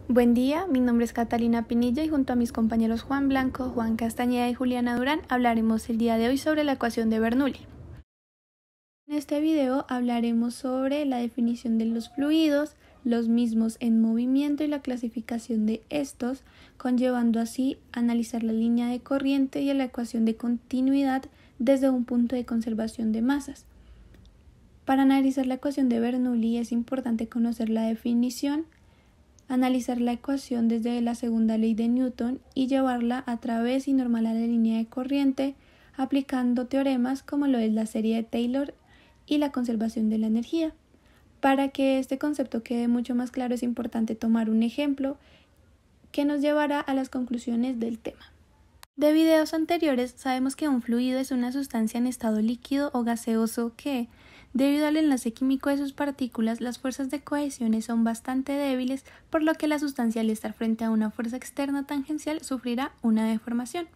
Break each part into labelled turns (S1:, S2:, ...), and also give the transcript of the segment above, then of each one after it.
S1: Buen día, mi nombre es Catalina Pinilla y junto a mis compañeros Juan Blanco, Juan Castañeda y Juliana Durán hablaremos el día de hoy sobre la ecuación de Bernoulli. En este video hablaremos sobre la definición de los fluidos, los mismos en movimiento y la clasificación de estos, conllevando así a analizar la línea de corriente y la ecuación de continuidad desde un punto de conservación de masas. Para analizar la ecuación de Bernoulli es importante conocer la definición, analizar la ecuación desde la segunda ley de Newton y llevarla a través y normal a la línea de corriente, aplicando teoremas como lo es la serie de Taylor y la conservación de la energía. Para que este concepto quede mucho más claro es importante tomar un ejemplo que nos llevará a las conclusiones del tema. De videos anteriores sabemos que un fluido es una sustancia en estado líquido o gaseoso que, debido al enlace químico de sus partículas, las fuerzas de cohesión son bastante débiles, por lo que la sustancia al estar frente a una fuerza externa tangencial sufrirá una deformación.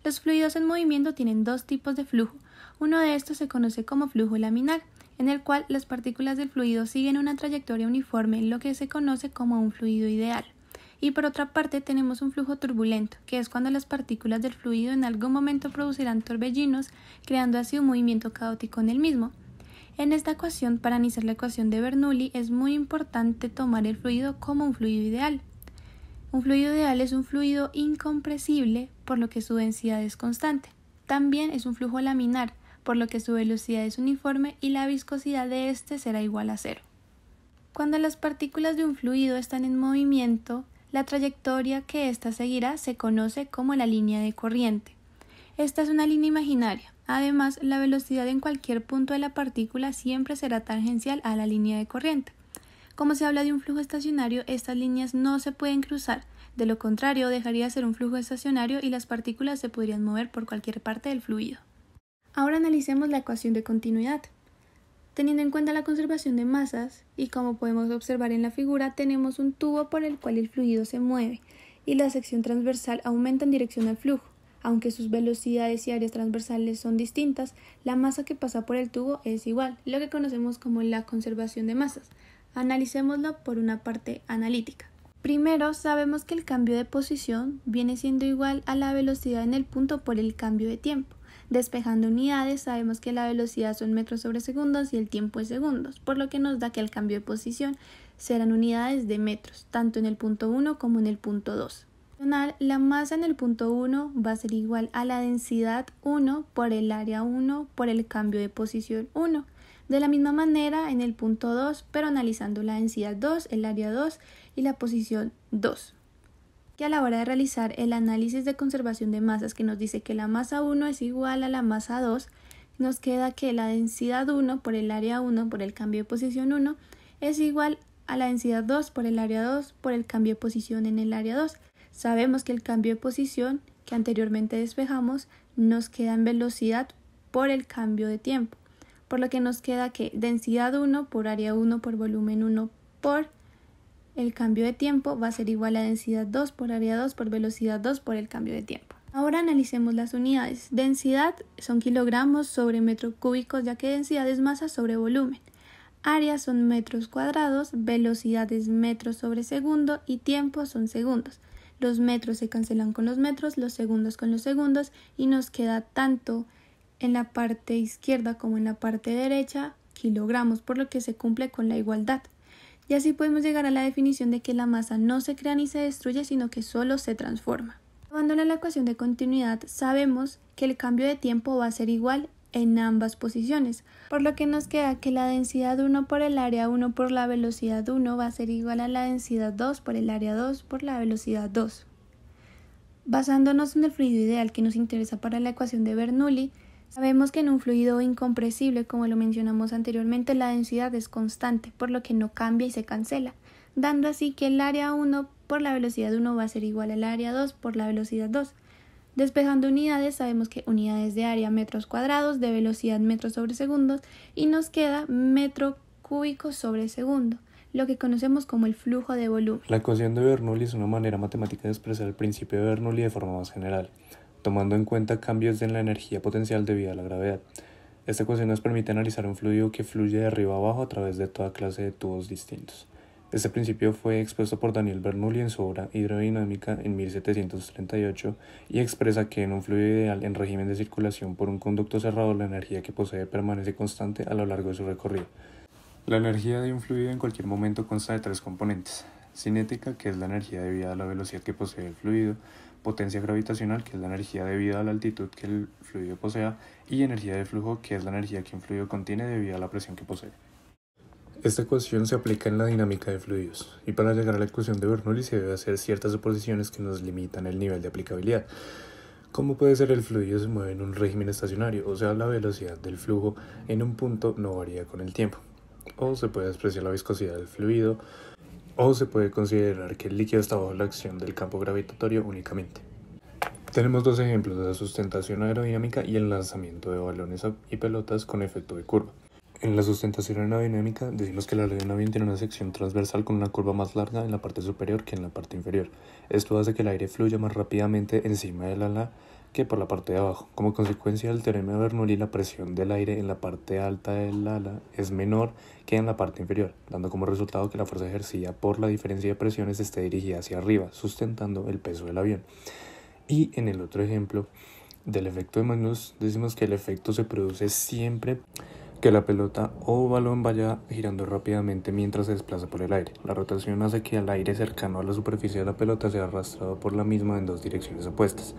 S1: Los fluidos en movimiento tienen dos tipos de flujo. Uno de estos se conoce como flujo laminar, en el cual las partículas del fluido siguen una trayectoria uniforme, lo que se conoce como un fluido ideal. Y por otra parte tenemos un flujo turbulento, que es cuando las partículas del fluido en algún momento producirán torbellinos, creando así un movimiento caótico en el mismo. En esta ecuación, para analizar la ecuación de Bernoulli, es muy importante tomar el fluido como un fluido ideal. Un fluido ideal es un fluido incompresible, por lo que su densidad es constante. También es un flujo laminar, por lo que su velocidad es uniforme y la viscosidad de este será igual a cero. Cuando las partículas de un fluido están en movimiento, la trayectoria que ésta seguirá se conoce como la línea de corriente. Esta es una línea imaginaria. Además, la velocidad en cualquier punto de la partícula siempre será tangencial a la línea de corriente. Como se habla de un flujo estacionario, estas líneas no se pueden cruzar. De lo contrario, dejaría de ser un flujo estacionario y las partículas se podrían mover por cualquier parte del fluido. Ahora analicemos la ecuación de continuidad. Teniendo en cuenta la conservación de masas, y como podemos observar en la figura, tenemos un tubo por el cual el fluido se mueve, y la sección transversal aumenta en dirección al flujo. Aunque sus velocidades y áreas transversales son distintas, la masa que pasa por el tubo es igual, lo que conocemos como la conservación de masas. Analicémoslo por una parte analítica. Primero, sabemos que el cambio de posición viene siendo igual a la velocidad en el punto por el cambio de tiempo. Despejando unidades, sabemos que la velocidad son metros sobre segundos y el tiempo es segundos, por lo que nos da que el cambio de posición serán unidades de metros, tanto en el punto 1 como en el punto 2. La masa en el punto 1 va a ser igual a la densidad 1 por el área 1 por el cambio de posición 1. De la misma manera en el punto 2, pero analizando la densidad 2, el área 2 y la posición 2. Que a la hora de realizar el análisis de conservación de masas que nos dice que la masa 1 es igual a la masa 2, nos queda que la densidad 1 por el área 1 por el cambio de posición 1 es igual a la densidad 2 por el área 2 por el cambio de posición en el área 2. Sabemos que el cambio de posición que anteriormente despejamos nos queda en velocidad por el cambio de tiempo, por lo que nos queda que densidad 1 por área 1 por volumen 1 por el cambio de tiempo va a ser igual a densidad 2 por área 2 por velocidad 2 por el cambio de tiempo. Ahora analicemos las unidades. Densidad son kilogramos sobre metro cúbico, ya que densidad es masa sobre volumen. Área son metros cuadrados, velocidad es metros sobre segundo y tiempo son segundos. Los metros se cancelan con los metros, los segundos con los segundos y nos queda tanto en la parte izquierda como en la parte derecha kilogramos, por lo que se cumple con la igualdad. Y así podemos llegar a la definición de que la masa no se crea ni se destruye, sino que solo se transforma. Llevándole a la ecuación de continuidad, sabemos que el cambio de tiempo va a ser igual en ambas posiciones, por lo que nos queda que la densidad 1 por el área 1 por la velocidad 1 va a ser igual a la densidad 2 por el área 2 por la velocidad 2. Basándonos en el fluido ideal que nos interesa para la ecuación de Bernoulli, sabemos que en un fluido incompresible, como lo mencionamos anteriormente, la densidad es constante, por lo que no cambia y se cancela, dando así que el área 1 por la velocidad 1 va a ser igual al área 2 por la velocidad 2. Despejando unidades, sabemos que unidades de área metros cuadrados, de velocidad metros sobre segundos y nos queda metro cúbico sobre segundo, lo que conocemos como el flujo de volumen.
S2: La ecuación de Bernoulli es una manera matemática de expresar el principio de Bernoulli de forma más general, tomando en cuenta cambios en la energía potencial debido a la gravedad. Esta ecuación nos permite analizar un fluido que fluye de arriba a abajo a través de toda clase de tubos distintos. Este principio fue expuesto por Daniel Bernoulli en su obra Hidrodinámica en 1738 y expresa que en un fluido ideal en régimen de circulación por un conducto cerrado la energía que posee permanece constante a lo largo de su recorrido. La energía de un fluido en cualquier momento consta de tres componentes: cinética, que es la energía debida a la velocidad que posee el fluido; potencia gravitacional, que es la energía debida a la altitud que el fluido posea; y energía de flujo, que es la energía que un fluido contiene debido a la presión que posee. Esta ecuación se aplica en la dinámica de fluidos, y para llegar a la ecuación de Bernoulli se debe hacer ciertas suposiciones que nos limitan el nivel de aplicabilidad. ¿Cómo puede ser el fluido se mueve en un régimen estacionario? O sea, la velocidad del flujo en un punto no varía con el tiempo. O se puede despreciar la viscosidad del fluido, o se puede considerar que el líquido está bajo la acción del campo gravitatorio únicamente. Tenemos dos ejemplos de la sustentación aerodinámica y el lanzamiento de balones y pelotas con efecto de curva. En la sustentación aerodinámica decimos que la aeronave tiene una sección transversal con una curva más larga en la parte superior que en la parte inferior. Esto hace que el aire fluya más rápidamente encima del ala que por la parte de abajo. Como consecuencia del teorema de Bernoulli, la presión del aire en la parte alta del ala es menor que en la parte inferior, dando como resultado que la fuerza ejercida por la diferencia de presiones esté dirigida hacia arriba, sustentando el peso del avión. Y en el otro ejemplo del efecto de Magnus, decimos que el efecto se produce siempre que la pelota o balón vaya girando rápidamente mientras se desplaza por el aire. La rotación hace que el aire cercano a la superficie de la pelota sea arrastrado por la misma en dos direcciones opuestas,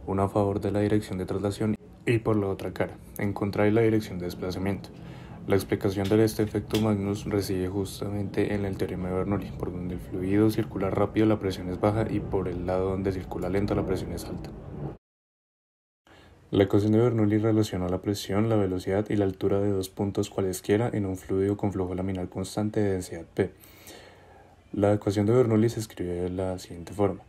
S2: una a favor de la dirección de traslación y por la otra cara, en contra de la dirección de desplazamiento. La explicación de este efecto Magnus reside justamente en el teorema de Bernoulli, por donde el fluido circula rápido la presión es baja y por el lado donde circula lento la presión es alta. La ecuación de Bernoulli relaciona la presión, la velocidad y la altura de dos puntos cualesquiera en un fluido con flujo laminar constante de densidad P. La ecuación de Bernoulli se escribe de la siguiente forma,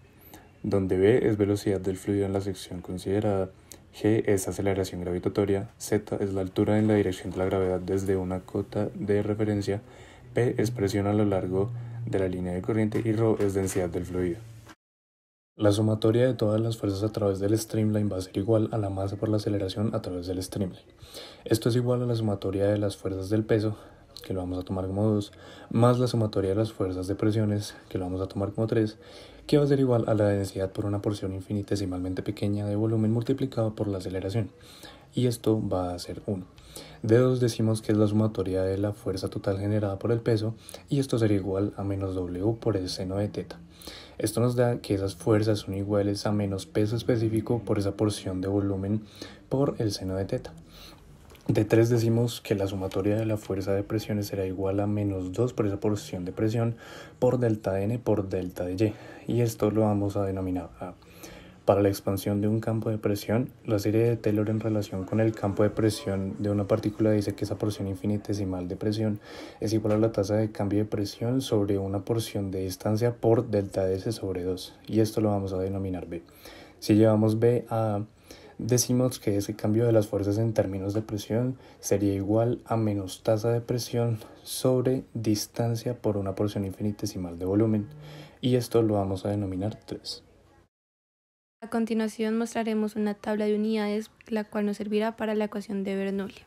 S2: donde V es velocidad del fluido en la sección considerada, G es aceleración gravitatoria, Z es la altura en la dirección de la gravedad desde una cota de referencia, P es presión a lo largo de la línea de corriente y ρ es densidad del fluido. La sumatoria de todas las fuerzas a través del streamline va a ser igual a la masa por la aceleración a través del streamline. Esto es igual a la sumatoria de las fuerzas del peso, que lo vamos a tomar como 2, más la sumatoria de las fuerzas de presiones, que lo vamos a tomar como 3, que va a ser igual a la densidad por una porción infinitesimalmente pequeña de volumen multiplicado por la aceleración, y esto va a ser 1. De 2 decimos que es la sumatoria de la fuerza total generada por el peso, y esto sería igual a menos W por el seno de teta. Esto nos da que esas fuerzas son iguales a menos peso específico por esa porción de volumen por el seno de teta. De 3 decimos que la sumatoria de la fuerza de presiones será igual a menos 2 por esa porción de presión por delta n por delta de y. Y esto lo vamos a denominar A. Para la expansión de un campo de presión, la serie de Taylor en relación con el campo de presión de una partícula dice que esa porción infinitesimal de presión es igual a la tasa de cambio de presión sobre una porción de distancia por delta S sobre 2, y esto lo vamos a denominar B. Si llevamos B a A, decimos que ese cambio de las fuerzas en términos de presión sería igual a menos tasa de presión sobre distancia por una porción infinitesimal de volumen, y esto lo vamos a denominar 3.
S1: A continuación mostraremos una tabla de unidades, la cual nos servirá para la ecuación de Bernoulli.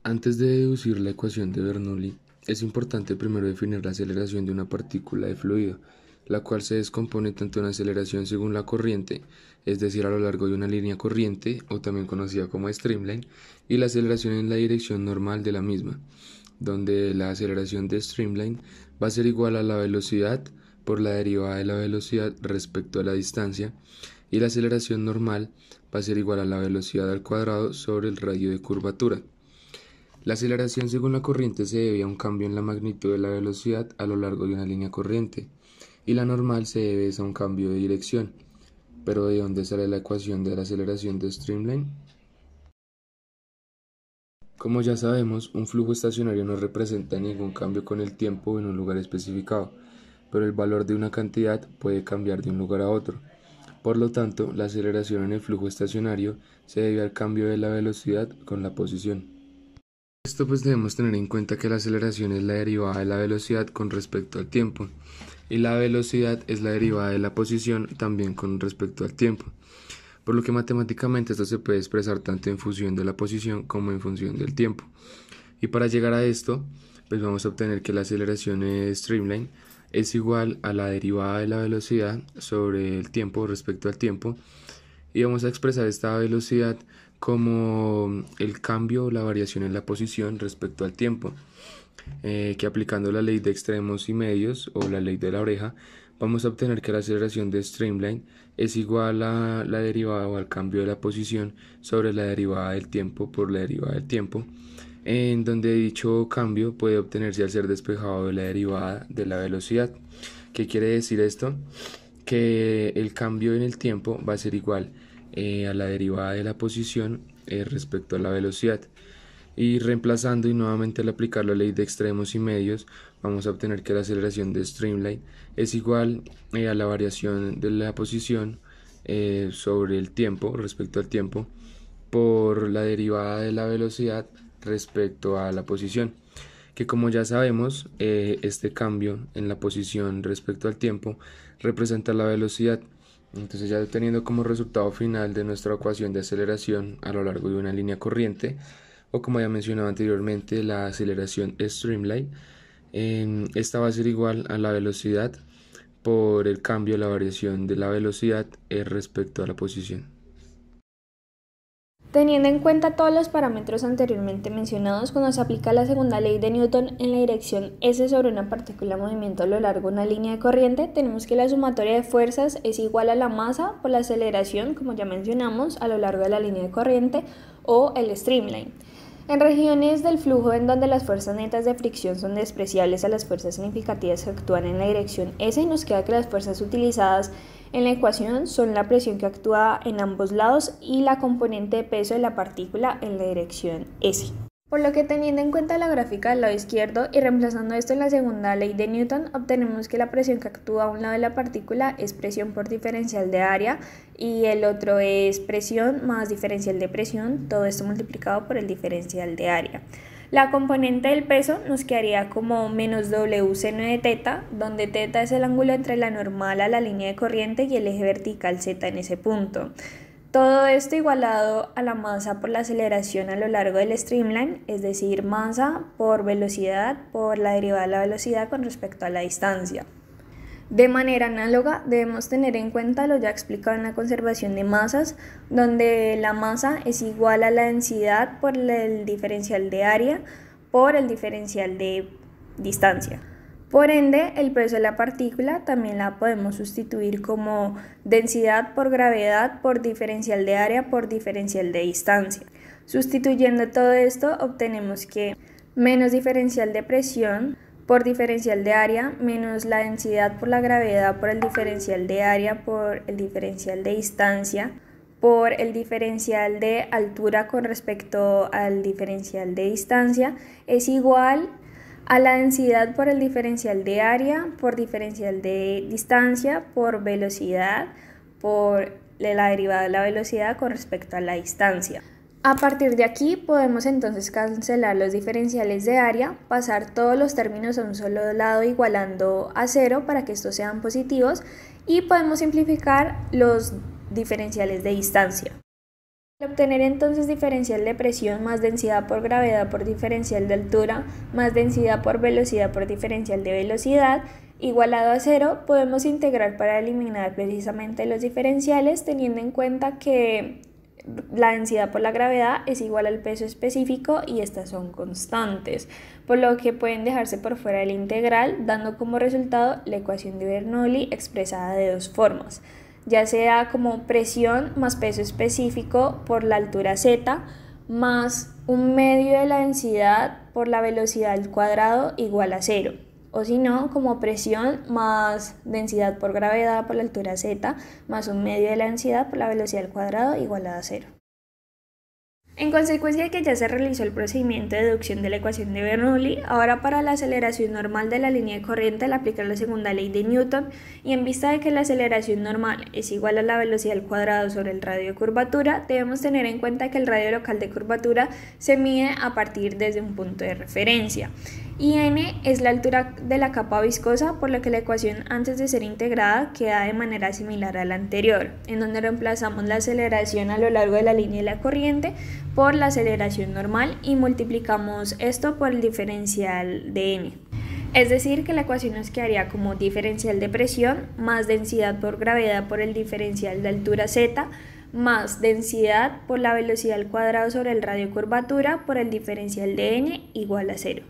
S3: Antes de deducir la ecuación de Bernoulli, es importante primero definir la aceleración de una partícula de fluido, la cual se descompone tanto en aceleración según la corriente, es decir, a lo largo de una línea corriente, o también conocida como streamline, y la aceleración en la dirección normal de la misma, donde la aceleración de streamline va a ser igual a la velocidad por la derivada de la velocidad respecto a la distancia, y la aceleración normal va a ser igual a la velocidad al cuadrado sobre el radio de curvatura. La aceleración según la corriente se debe a un cambio en la magnitud de la velocidad a lo largo de una línea corriente, y la normal se debe a un cambio de dirección. ¿Pero de dónde sale la ecuación de la aceleración de streamline? Como ya sabemos, un flujo estacionario no representa ningún cambio con el tiempo en un lugar especificado, pero el valor de una cantidad puede cambiar de un lugar a otro. Por lo tanto, la aceleración en el flujo estacionario se debe al cambio de la velocidad con la posición. Esto pues debemos tener en cuenta que la aceleración es la derivada de la velocidad con respecto al tiempo, y la velocidad es la derivada de la posición también con respecto al tiempo, por lo que matemáticamente esto se puede expresar tanto en función de la posición como en función del tiempo. Y para llegar a esto, pues vamos a obtener que la aceleración streamline es igual a la derivada de la velocidad sobre el tiempo respecto al tiempo, y vamos a expresar esta velocidad como el cambio o la variación en la posición respecto al tiempo, que aplicando la ley de extremos y medios o la ley de la oreja vamos a obtener que la aceleración de streamline es igual a la derivada o al cambio de la posición sobre la derivada del tiempo por la derivada del tiempo, en donde dicho cambio puede obtenerse al ser despejado de la derivada de la velocidad. ¿Qué quiere decir esto? Que el cambio en el tiempo va a ser igual a la derivada de la posición respecto a la velocidad. Y reemplazando y nuevamente al aplicar la ley de extremos y medios, vamos a obtener que la aceleración de streamline es igual a la variación de la posición sobre el tiempo respecto al tiempo por la derivada de la velocidad respecto a la posición, que como ya sabemos, este cambio en la posición respecto al tiempo representa la velocidad. Entonces, ya teniendo como resultado final de nuestra ecuación de aceleración a lo largo de una línea corriente, o como ya mencionaba anteriormente, la aceleración streamline, esta va a ser igual a la velocidad por el cambio, la variación de la velocidad respecto a la posición.
S1: Teniendo en cuenta todos los parámetros anteriormente mencionados, cuando se aplica la segunda ley de Newton en la dirección S sobre una partícula en movimiento a lo largo de una línea de corriente, tenemos que la sumatoria de fuerzas es igual a la masa por la aceleración, como ya mencionamos, a lo largo de la línea de corriente, o el streamline. En regiones del flujo en donde las fuerzas netas de fricción son despreciables a las fuerzas significativas que actúan en la dirección S, nos queda que las fuerzas utilizadas en la ecuación son la presión que actúa en ambos lados y la componente de peso de la partícula en la dirección S. Por lo que, teniendo en cuenta la gráfica del lado izquierdo y reemplazando esto en la segunda ley de Newton, obtenemos que la presión que actúa a un lado de la partícula es presión por diferencial de área y el otro es presión más diferencial de presión, todo esto multiplicado por el diferencial de área. La componente del peso nos quedaría como menos W seno de teta, donde teta es el ángulo entre la normal a la línea de corriente y el eje vertical Z en ese punto. Todo esto igualado a la masa por la aceleración a lo largo del streamline, es decir, masa por velocidad por la derivada de la velocidad con respecto a la distancia. De manera análoga, debemos tener en cuenta lo ya explicado en la conservación de masas, donde la masa es igual a la densidad por el diferencial de área por el diferencial de distancia. Por ende, el peso de la partícula también la podemos sustituir como densidad por gravedad por diferencial de área por diferencial de distancia. Sustituyendo todo esto, obtenemos que menos diferencial de presión por diferencial de área menos la densidad por la gravedad por el diferencial de área por el diferencial de distancia por el diferencial de altura con respecto al diferencial de distancia es igual a la densidad por el diferencial de área por diferencial de distancia por velocidad por la derivada de la velocidad con respecto a la distancia. A partir de aquí podemos entonces cancelar los diferenciales de área, pasar todos los términos a un solo lado igualando a 0 para que estos sean positivos y podemos simplificar los diferenciales de distancia. Al obtener entonces diferencial de presión más densidad por gravedad por diferencial de altura más densidad por velocidad por diferencial de velocidad igualado a 0, podemos integrar para eliminar precisamente los diferenciales teniendo en cuenta que la densidad por la gravedad es igual al peso específico y estas son constantes, por lo que pueden dejarse por fuera del integral, dando como resultado la ecuación de Bernoulli expresada de dos formas, ya sea como presión más peso específico por la altura z más un medio de la densidad por la velocidad al cuadrado igual a 0. O si no, como presión más densidad por gravedad por la altura z más un medio de la densidad por la velocidad al cuadrado igualada a 0. En consecuencia de que ya se realizó el procedimiento de deducción de la ecuación de Bernoulli, ahora para la aceleración normal de la línea de corriente al aplicar la segunda ley de Newton y en vista de que la aceleración normal es igual a la velocidad al cuadrado sobre el radio de curvatura, debemos tener en cuenta que el radio local de curvatura se mide a partir desde un punto de referencia. y n es la altura de la capa viscosa, por lo que la ecuación antes de ser integrada queda de manera similar a la anterior, en donde reemplazamos la aceleración a lo largo de la línea de la corriente por la aceleración normal y multiplicamos esto por el diferencial de n. Es decir, que la ecuación nos quedaría como diferencial de presión más densidad por gravedad por el diferencial de altura z más densidad por la velocidad al cuadrado sobre el radio de curvatura por el diferencial de n igual a 0.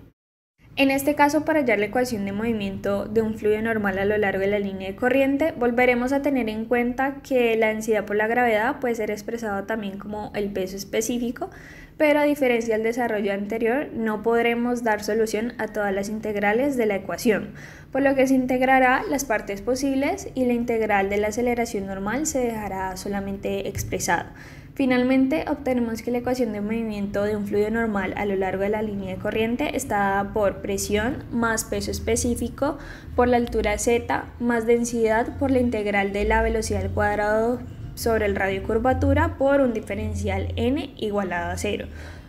S1: En este caso, para hallar la ecuación de movimiento de un fluido normal a lo largo de la línea de corriente, volveremos a tener en cuenta que la densidad por la gravedad puede ser expresada también como el peso específico, pero a diferencia del desarrollo anterior, no podremos dar solución a todas las integrales de la ecuación, por lo que se integrará las partes posibles y la integral de la aceleración normal se dejará solamente expresada. Finalmente, obtenemos que la ecuación de movimiento de un fluido normal a lo largo de la línea de corriente está dada por presión más peso específico por la altura z más densidad por la integral de la velocidad al cuadrado sobre el radio de curvatura por un diferencial n igualado a 0.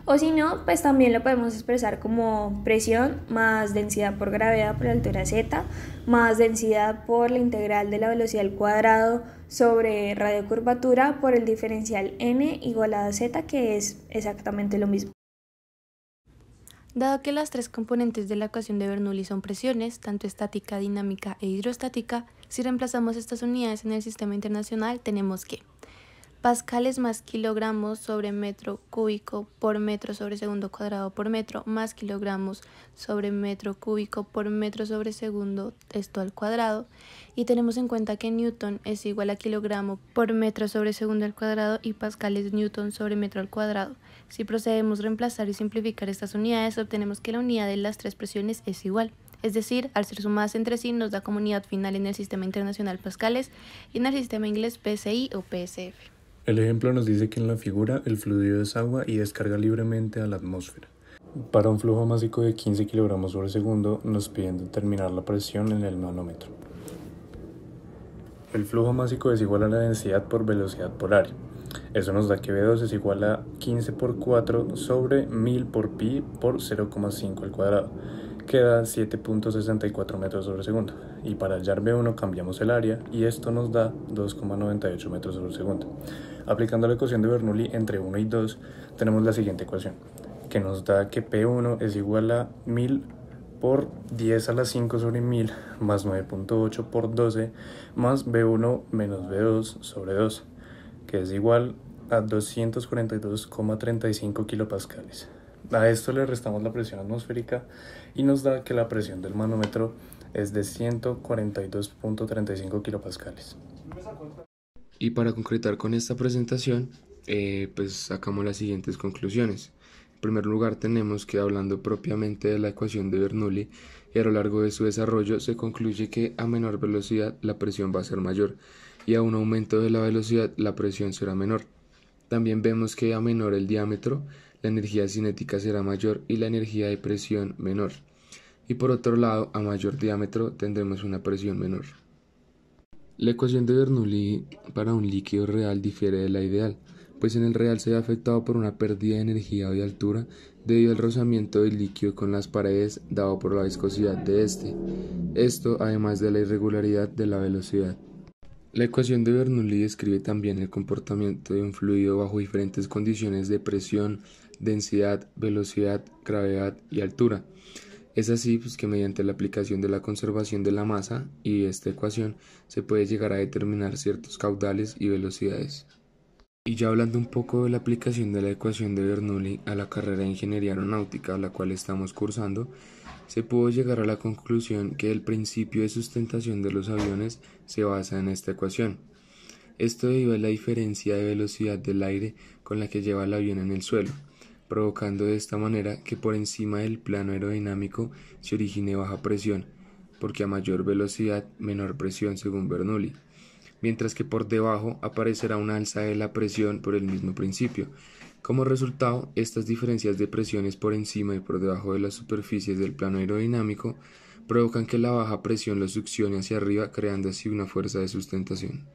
S1: O si no, pues también lo podemos expresar como presión más densidad por gravedad por la altura z más densidad por la integral de la velocidad al cuadrado sobre radio de curvatura por el diferencial n igualado a z, que es exactamente lo mismo.
S4: Dado que las tres componentes de la ecuación de Bernoulli son presiones, tanto estática, dinámica e hidrostática, si reemplazamos estas unidades en el sistema internacional, tenemos que pascales más kilogramos sobre metro cúbico por metro sobre segundo cuadrado por metro más kilogramos sobre metro cúbico por metro sobre segundo, esto al cuadrado, y tenemos en cuenta que newton es igual a kilogramo por metro sobre segundo al cuadrado y pascal es newton sobre metro al cuadrado. Si procedemos a reemplazar y simplificar estas unidades, obtenemos que la unidad de las tres presiones es igual. Es decir, al ser sumadas entre sí nos da como unidad final en el sistema internacional pascales y en el sistema inglés PSI o PSF.
S2: El ejemplo nos dice que en la figura el fluido es agua y descarga libremente a la atmósfera. Para un flujo másico de 15 kg sobre segundo nos piden determinar la presión en el manómetro. El flujo másico es igual a la densidad por velocidad por área. Eso nos da que V2 es igual a 15 por 4 sobre 1000 por pi por 0,5 al cuadrado, que da 7.64 metros sobre segundo. Y para hallar V1 cambiamos el área y esto nos da 2,98 metros sobre segundo. Aplicando la ecuación de Bernoulli entre 1 y 2 tenemos la siguiente ecuación, que nos da que P1 es igual a 1000 por 10 a la 5 sobre 1000 más 9.8 por 12 más V1 menos V2 sobre 2, que es igual a 242,35 kilopascales. A esto le restamos la presión atmosférica y nos da que la presión del manómetro es de 142.35 kilopascales.
S3: Y para concretar con esta presentación, pues sacamos las siguientes conclusiones. En primer lugar, tenemos que, hablando propiamente de la ecuación de Bernoulli, y a lo largo de su desarrollo se concluye que a menor velocidad la presión va a ser mayor y a un aumento de la velocidad la presión será menor. También vemos que a menor el diámetro, la energía cinética será mayor y la energía de presión menor. Y por otro lado, a mayor diámetro tendremos una presión menor. La ecuación de Bernoulli para un líquido real difiere de la ideal, pues en el real se ve afectado por una pérdida de energía o de altura debido al rozamiento del líquido con las paredes dado por la viscosidad de este. Esto además de la irregularidad de la velocidad. La ecuación de Bernoulli describe también el comportamiento de un fluido bajo diferentes condiciones de presión, densidad, velocidad, gravedad y altura. Es así que mediante la aplicación de la conservación de la masa y esta ecuación se puede llegar a determinar ciertos caudales y velocidades. Y ya hablando un poco de la aplicación de la ecuación de Bernoulli a la carrera de Ingeniería Aeronáutica, la cual estamos cursando, se pudo llegar a la conclusión que el principio de sustentación de los aviones se basa en esta ecuación. Esto debido a la diferencia de velocidad del aire con la que lleva el avión en el suelo, provocando de esta manera que por encima del plano aerodinámico se origine baja presión, porque a mayor velocidad menor presión según Bernoulli, mientras que por debajo aparecerá una alza de la presión por el mismo principio. Como resultado, estas diferencias de presiones por encima y por debajo de las superficies del plano aerodinámico provocan que la baja presión lo succione hacia arriba, creando así una fuerza de sustentación.